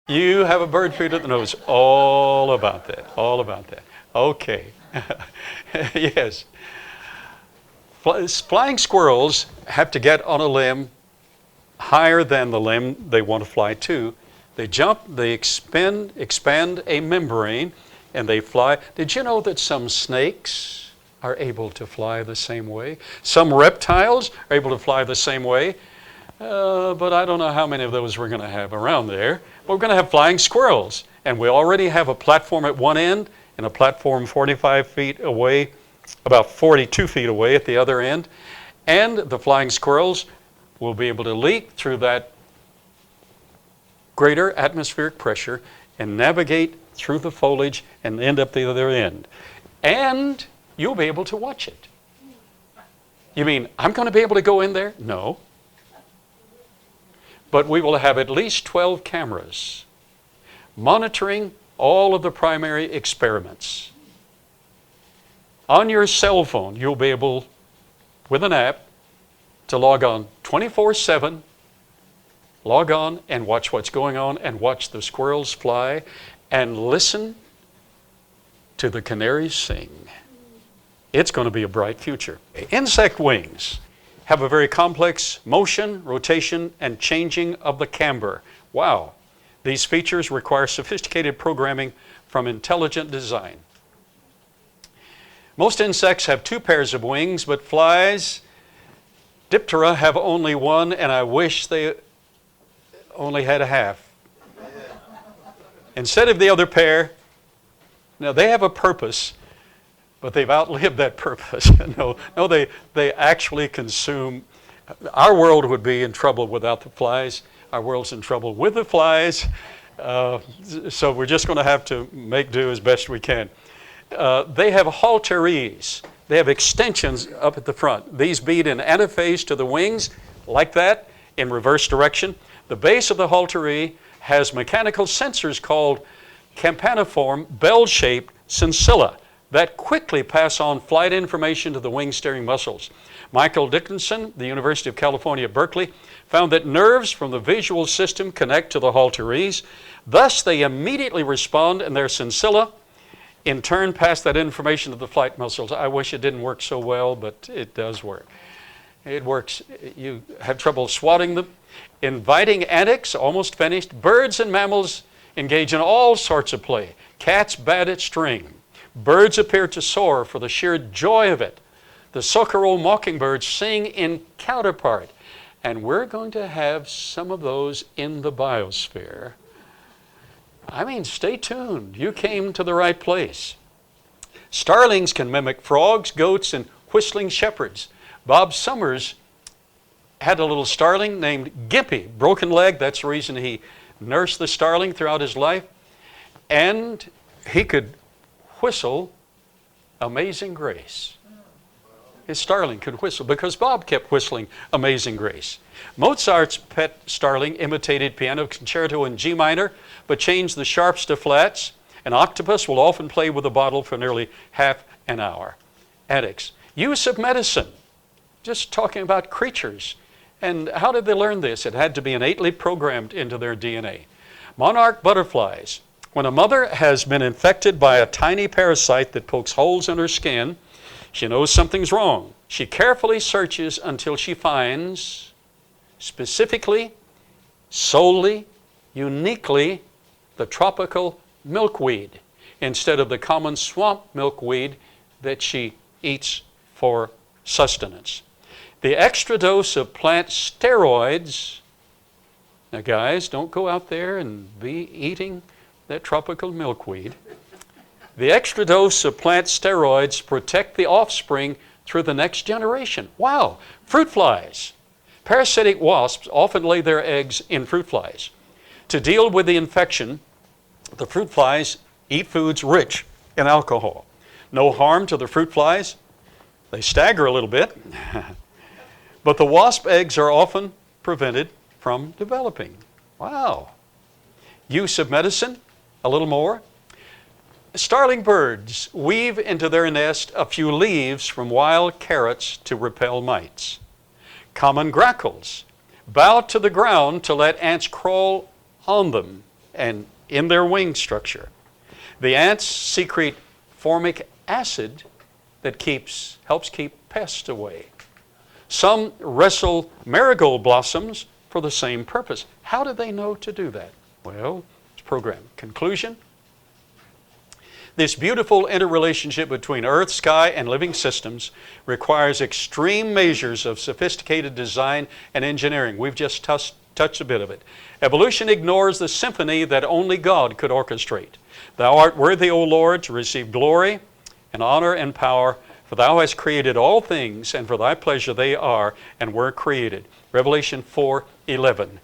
You have a bird feeder that knows all about that, all about that. Okay. Yes. Flying squirrels have to get on a limb higher than the limb they want to fly to. They jump, they expand a membrane, and they fly. Did you know that some snakes are able to fly the same way? Some reptiles are able to fly the same way. But I don't know how many of those we're going to have around there. But we're going to have flying squirrels. And we already have a platform at one end and a platform 45 feet away, about 42 feet away at the other end. And the flying squirrels will be able to leak through that greater atmospheric pressure and navigate through the foliage and end up the other end. And you'll be able to watch it. You mean, I'm going to be able to go in there? No. But we will have at least 12 cameras monitoring all of the primary experiments. On your cell phone, you'll be able, with an app, to log on 24/7, log on and watch what's going on and watch the squirrels fly and listen to the canaries sing. It's going to be a bright future. Insect wings have a very complex motion, rotation, and changing of the camber. Wow. These features require sophisticated programming from intelligent design. Most insects have 2 pairs of wings, but flies, Diptera, have only one, and I wish they only had a half. Instead of the other pair, now they have a purpose, but they've outlived that purpose. No, they actually consume. Our world would be in trouble without the flies. Our world's in trouble with the flies. So we're just going to have to make do as best we can. They have halteres. They have extensions up at the front. These bead in anaphase to the wings, like that, in reverse direction. The base of the haltere has mechanical sensors called campaniform bell-shaped sensilla that quickly pass on flight information to the wing steering muscles. Michael Dickinson, the University of California at Berkeley, found that nerves from the visual system connect to the halteres. Thus, they immediately respond, and their sensilla in turn pass that information to the flight muscles. I wish it didn't work so well, but it does work. It works. You have trouble swatting them. Inviting antics, almost finished. Birds and mammals engage in all sorts of play. Cats bat at string. Birds appear to soar for the sheer joy of it. The socorol mockingbirds sing in counterpart. And we're going to have some of those in the biosphere. I mean, stay tuned. You came to the right place. Starlings can mimic frogs, goats, and whistling shepherds. Bob Summers had a little starling named Gimpy, broken leg. That's the reason he nursed the starling throughout his life. And he could whistle Amazing Grace. His starling could whistle because Bob kept whistling Amazing Grace. Mozart's pet starling imitated piano concerto in G minor, but changed the sharps to flats. An octopus will often play with a bottle for nearly half an hour. Addicts. Use of medicine. Just talking about creatures. And how did they learn this? It had to be innately programmed into their DNA. Monarch butterflies. When a mother has been infected by a tiny parasite that pokes holes in her skin, she knows something's wrong. She carefully searches until she finds, specifically, solely, uniquely, the tropical milkweed instead of the common swamp milkweed that she eats for sustenance. The extra dose of plant steroids, now guys, don't go out there and be eating that tropical milkweed. The extra dose of plant steroids protect the offspring through the next generation. Wow, fruit flies. Parasitic wasps often lay their eggs in fruit flies. To deal with the infection, the fruit flies eat foods rich in alcohol. No harm to the fruit flies. They stagger a little bit, but the wasp eggs are often prevented from developing. Wow. Use of medicine, a little more. Starling birds weave into their nest a few leaves from wild carrots to repel mites. Common grackles bow to the ground to let ants crawl on them and in their wing structure. The ants secrete formic acid that helps keep pests away. Some wrestle marigold blossoms for the same purpose. How do they know to do that? Well, it's programmed. Conclusion: this beautiful interrelationship between earth, sky, and living systems requires extreme measures of sophisticated design and engineering. We've just touched a bit of it. Evolution ignores the symphony that only God could orchestrate. Thou art worthy, O Lord, to receive glory and honor and power, for thou hast created all things, and for thy pleasure they are and were created. Revelation 4:11.